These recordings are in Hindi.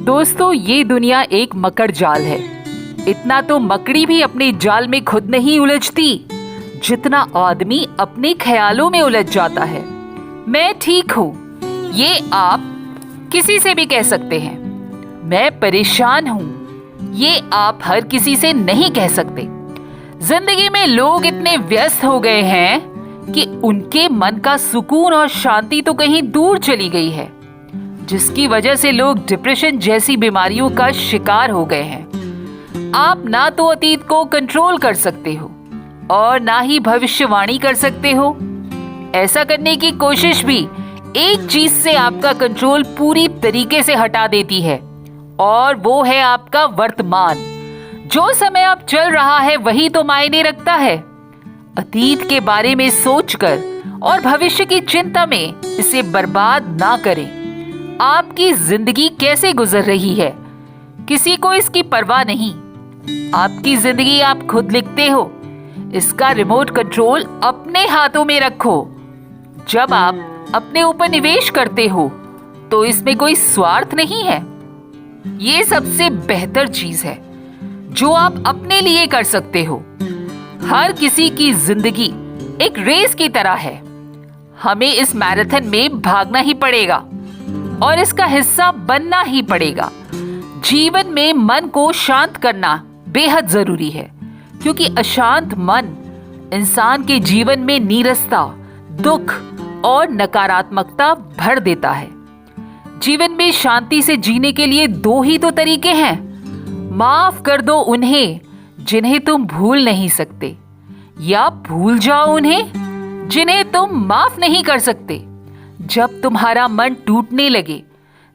दोस्तों, ये दुनिया एक मकड़ जाल है। इतना तो मकड़ी भी अपने जाल में खुद नहीं उलझती जितना आदमी अपने ख्यालों में उलझ जाता है। मैं ठीक हूँ, ये आप किसी से भी कह सकते हैं। मैं परेशान हूँ, ये आप हर किसी से नहीं कह सकते। जिंदगी में लोग इतने व्यस्त हो गए हैं कि उनके मन का सुकून और शांति तो कहीं दूर चली गई है, जिसकी वजह से लोग डिप्रेशन जैसी बीमारियों का शिकार हो गए हैं। आप ना तो अतीत को कंट्रोल कर सकते हो और ना ही भविष्यवाणी कर सकते हो। ऐसा करने की कोशिश भी एक चीज से आपका कंट्रोल पूरी तरीके से हटा देती है, और वो है आपका वर्तमान। जो समय अब चल रहा है वही तो मायने रखता है। अतीत के बारे में सोचकर और भविष्य की चिंता में इसे बर्बाद ना करें। आपकी जिंदगी कैसे गुजर रही है, किसी को इसकी परवाह नहीं। आपकी जिंदगी आप खुद लिखते हो, इसका रिमोट कंट्रोल अपने हाथों में रखो। जब आप अपने ऊपर निवेश करते हो तो इसमें कोई स्वार्थ नहीं है। ये सबसे बेहतर चीज है जो आप अपने लिए कर सकते हो। हर किसी की जिंदगी एक रेस की तरह है। हमें इस मैराथन में भागना ही पड़ेगा और इसका हिस्सा बनना ही पड़ेगा। जीवन में मन को शांत करना बेहद जरूरी है, क्योंकि अशांत मन इंसान के जीवन में नीरसता, दुख और नकारात्मकता भर देता है। जीवन में शांति से जीने के लिए दो ही तो तरीके हैं। माफ कर दो उन्हें जिन्हें तुम भूल नहीं सकते, या भूल जाओ उन्हें जिन्हें तुम माफ नहीं कर सकते। जब तुम्हारा मन टूटने लगे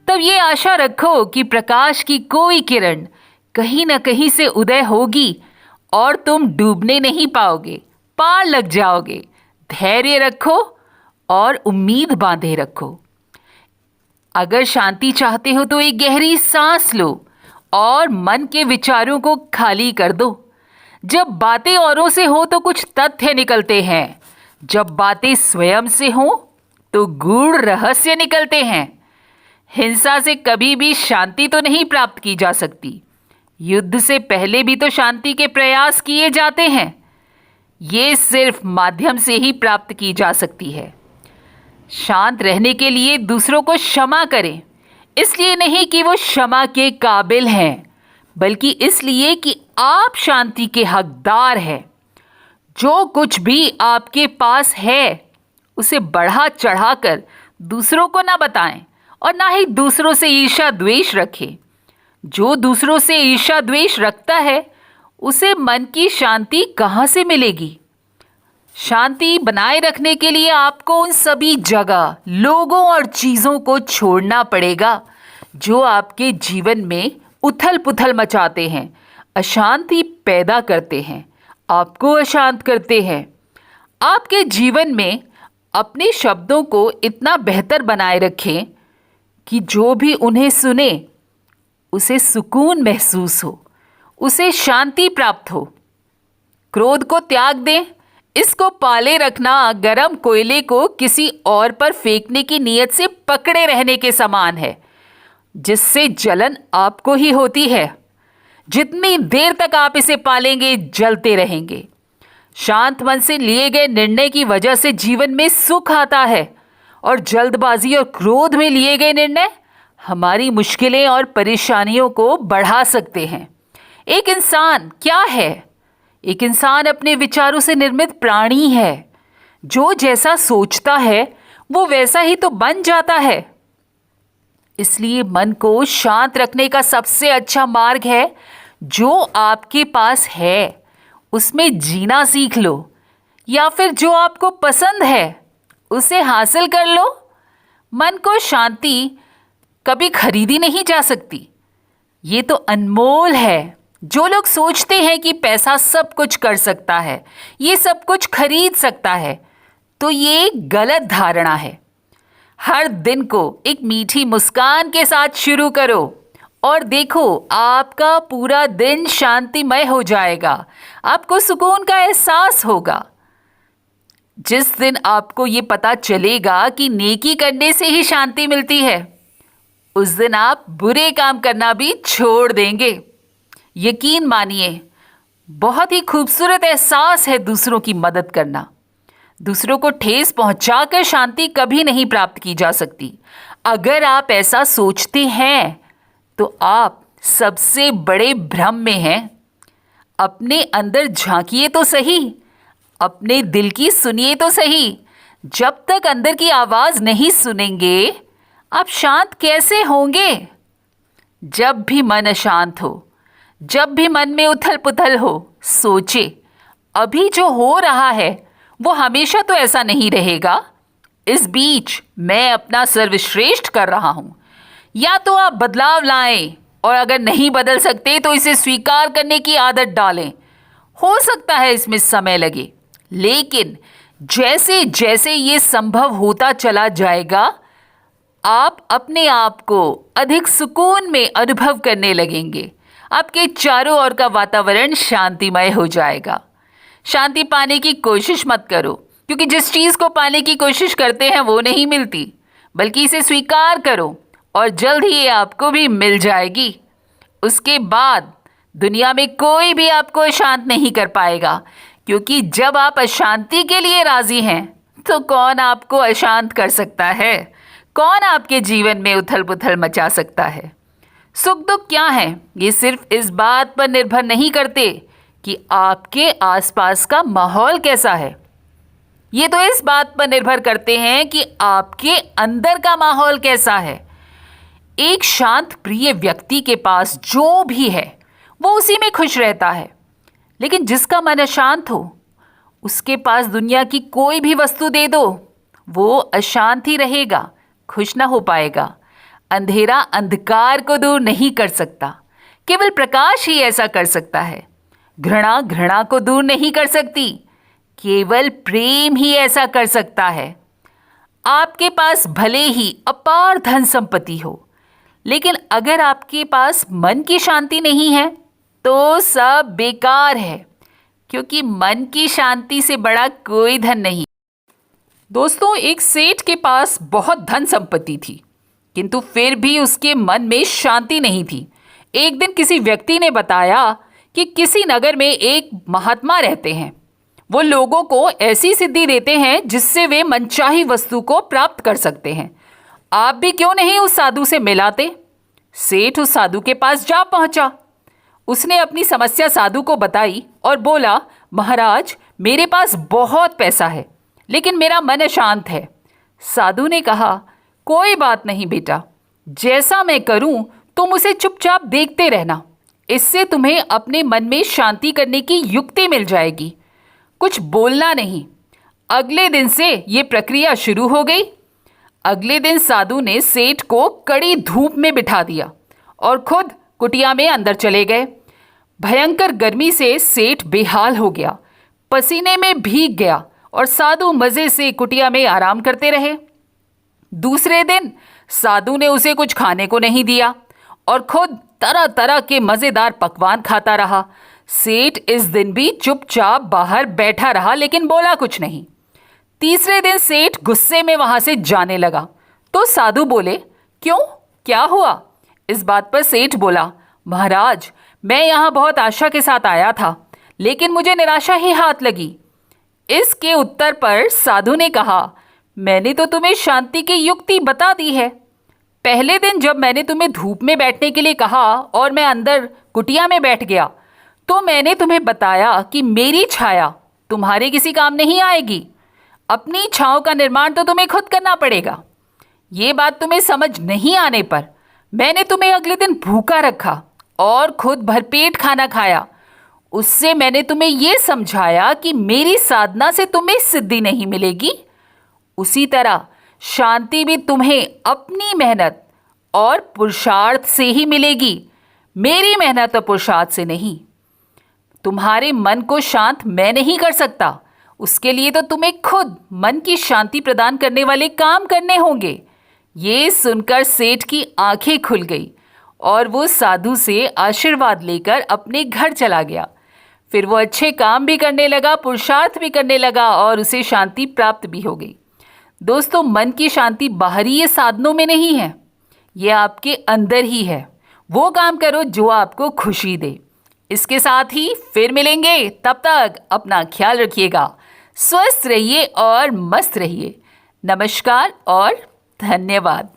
तब ये आशा रखो कि प्रकाश की कोई किरण कहीं न कहीं से उदय होगी और तुम डूबने नहीं पाओगे, पार लग जाओगे। धैर्य रखो और उम्मीद बांधे रखो। अगर शांति चाहते हो तो एक गहरी सांस लो और मन के विचारों को खाली कर दो। जब बातें औरों से हो तो कुछ तथ्य निकलते हैं, जब बातें स्वयं से हो तो गूढ़ रहस्य निकलते हैं। हिंसा से कभी भी शांति तो नहीं प्राप्त की जा सकती। युद्ध से पहले भी तो शांति के प्रयास किए जाते हैं। ये सिर्फ माध्यम से ही प्राप्त की जा सकती है। शांत रहने के लिए दूसरों को क्षमा करें, इसलिए नहीं कि वो क्षमा के काबिल हैं, बल्कि इसलिए कि आप शांति के हकदार हैं। जो कुछ भी आपके पास है उसे बढ़ा चढ़ाकर दूसरों को ना बताएं और ना ही दूसरों से ईर्ष्या द्वेष रखें। जो दूसरों से ईर्ष्या द्वेष रखता है उसे मन की शांति कहाँ से मिलेगी। शांति बनाए रखने के लिए आपको उन सभी जगह, लोगों और चीज़ों को छोड़ना पड़ेगा जो आपके जीवन में उथल पुथल मचाते हैं, अशांति पैदा करते हैं, आपको अशांत करते हैं। आपके जीवन में अपने शब्दों को इतना बेहतर बनाए रखें कि जो भी उन्हें सुने उसे सुकून महसूस हो, उसे शांति प्राप्त हो। क्रोध को त्याग दें। इसको पाले रखना गरम कोयले को किसी और पर फेंकने की नीयत से पकड़े रहने के समान है, जिससे जलन आपको ही होती है। जितनी देर तक आप इसे पालेंगे जलते रहेंगे। शांत मन से लिए गए निर्णय की वजह से जीवन में सुख आता है, और जल्दबाजी और क्रोध में लिए गए निर्णय हमारी मुश्किलें और परेशानियों को बढ़ा सकते हैं। एक इंसान क्या है? एक इंसान अपने विचारों से निर्मित प्राणी है। जो जैसा सोचता है वो वैसा ही तो बन जाता है। इसलिए मन को शांत रखने का सबसे अच्छा मार्ग है जो आपके पास है उसमें जीना सीख लो, या फिर जो आपको पसंद है उसे हासिल कर लो। मन को शांति कभी खरीदी नहीं जा सकती, ये तो अनमोल है। जो लोग सोचते हैं कि पैसा सब कुछ कर सकता है, ये सब कुछ खरीद सकता है, तो ये गलत धारणा है। हर दिन को एक मीठी मुस्कान के साथ शुरू करो और देखो आपका पूरा दिन शांतिमय हो जाएगा। आपको सुकून का एहसास होगा। जिस दिन आपको ये पता चलेगा कि नेकी करने से ही शांति मिलती है, उस दिन आप बुरे काम करना भी छोड़ देंगे। यकीन मानिए, बहुत ही खूबसूरत एहसास है दूसरों की मदद करना। दूसरों को ठेस पहुंचाकर शांति कभी नहीं प्राप्त की जा सकती। अगर आप ऐसा सोचते हैं तो आप सबसे बड़े भ्रम में हैं। अपने अंदर झांकिए तो सही, अपने दिल की सुनिए तो सही। जब तक अंदर की आवाज नहीं सुनेंगे, आप शांत कैसे होंगे? जब भी मन अशांत हो, जब भी मन में उथल पुथल हो, सोचे अभी जो हो रहा है वो हमेशा तो ऐसा नहीं रहेगा। इस बीच मैं अपना सर्वश्रेष्ठ कर रहा हूं। या तो आप बदलाव लाएं, और अगर नहीं बदल सकते तो इसे स्वीकार करने की आदत डालें। हो सकता है इसमें समय लगे, लेकिन जैसे जैसे ये संभव होता चला जाएगा, आप अपने आप को अधिक सुकून में अनुभव करने लगेंगे। आपके चारों ओर का वातावरण शांतिमय हो जाएगा। शांति पाने की कोशिश मत करो, क्योंकि जिस चीज़ को पाने की कोशिश करते हैं वो नहीं मिलती, बल्कि इसे स्वीकार करो और जल्द ही ये आपको भी मिल जाएगी। उसके बाद दुनिया में कोई भी आपको शांत नहीं कर पाएगा, क्योंकि जब आप अशांति के लिए राजी हैं तो कौन आपको अशांत कर सकता है? कौन आपके जीवन में उथल पुथल मचा सकता है? सुख दुख क्या है, ये सिर्फ इस बात पर निर्भर नहीं करते कि आपके आसपास का माहौल कैसा है। ये तो इस बात पर निर्भर करते हैं कि आपके अंदर का माहौल कैसा है। एक शांत प्रिय व्यक्ति के पास जो भी है वो उसी में खुश रहता है, लेकिन जिसका मन अशांत हो, उसके पास दुनिया की कोई भी वस्तु दे दो, वो अशांत ही रहेगा, खुश ना हो पाएगा। अंधेरा अंधकार को दूर नहीं कर सकता, केवल प्रकाश ही ऐसा कर सकता है। घृणा घृणा को दूर नहीं कर सकती, केवल प्रेम ही ऐसा कर सकता है। आपके पास भले ही अपार धन संपत्ति हो, लेकिन अगर आपके पास मन की शांति नहीं है तो सब बेकार है, क्योंकि मन की शांति से बड़ा कोई धन नहीं। दोस्तों, एक सेठ के पास बहुत धन संपत्ति थी, किंतु फिर भी उसके मन में शांति नहीं थी। एक दिन किसी व्यक्ति ने बताया कि किसी नगर में एक महात्मा रहते हैं। वो लोगों को ऐसी सिद्धि देते हैं जिससे वे मनचाही वस्तु को प्राप्त कर सकते हैं। आप भी क्यों नहीं उस साधु से मिलाते? सेठ उस साधु के पास जा पहुंचा। उसने अपनी समस्या साधु को बताई और बोला, महाराज, मेरे पास बहुत पैसा है, लेकिन मेरा मन अशांत है। साधु ने कहा, कोई बात नहीं बेटा, जैसा मैं करूं तुम उसे चुपचाप देखते रहना। इससे तुम्हें अपने मन में शांति करने की युक्ति मिल जाएगी। कुछ बोलना नहीं। अगले दिन से ये प्रक्रिया शुरू हो गई। अगले दिन साधु ने सेठ को कड़ी धूप में बिठा दिया और खुद कुटिया में अंदर चले गए। भयंकर गर्मी से सेठ बेहाल हो गया, पसीने में भीग गया और साधु मजे से कुटिया में आराम करते रहे। दूसरे दिन साधु ने उसे कुछ खाने को नहीं दिया और खुद तरह तरह के मजेदार पकवान खाता रहा। सेठ इस दिन भी चुपचाप बाहर बैठा रहा, लेकिन बोला कुछ नहीं। तीसरे दिन सेठ गुस्से में वहां से जाने लगा तो साधु बोले, क्यों, क्या हुआ? इस बात पर सेठ बोला, महाराज, मैं यहां बहुत आशा के साथ आया था, लेकिन मुझे निराशा ही हाथ लगी। इसके उत्तर पर साधु ने कहा, मैंने तो तुम्हें शांति की युक्ति बता दी है। पहले दिन जब मैंने तुम्हें धूप में बैठने के लिए कहा और मैं अंदर कुटिया में बैठ गया, तो मैंने तुम्हें बताया कि मेरी छाया तुम्हारे किसी काम नहीं आएगी। अपनी छांव का निर्माण तो तुम्हें खुद करना पड़ेगा। ये बात तुम्हें समझ नहीं आने पर मैंने तुम्हें अगले दिन भूखा रखा और खुद भरपेट खाना खाया। उससे मैंने तुम्हें यह समझाया कि मेरी साधना से तुम्हें सिद्धि नहीं मिलेगी। उसी तरह शांति भी तुम्हें अपनी मेहनत और पुरुषार्थ से ही मिलेगी, मेरी मेहनत और पुरुषार्थ से नहीं। तुम्हारे मन को शांत मैं नहीं कर सकता, उसके लिए तो तुम्हें खुद मन की शांति प्रदान करने वाले काम करने होंगे। ये सुनकर सेठ की आंखें खुल गई और वो साधु से आशीर्वाद लेकर अपने घर चला गया। फिर वो अच्छे काम भी करने लगा, पुरुषार्थ भी करने लगा और उसे शांति प्राप्त भी हो गई। दोस्तों, मन की शांति बाहरी साधनों में नहीं है, ये आपके अंदर ही है। वो काम करो जो आपको खुशी दे। इसके साथ ही फिर मिलेंगे, तब तक अपना ख्याल रखिएगा, स्वस्थ रहिए और मस्त रहिए। नमस्कार और धन्यवाद।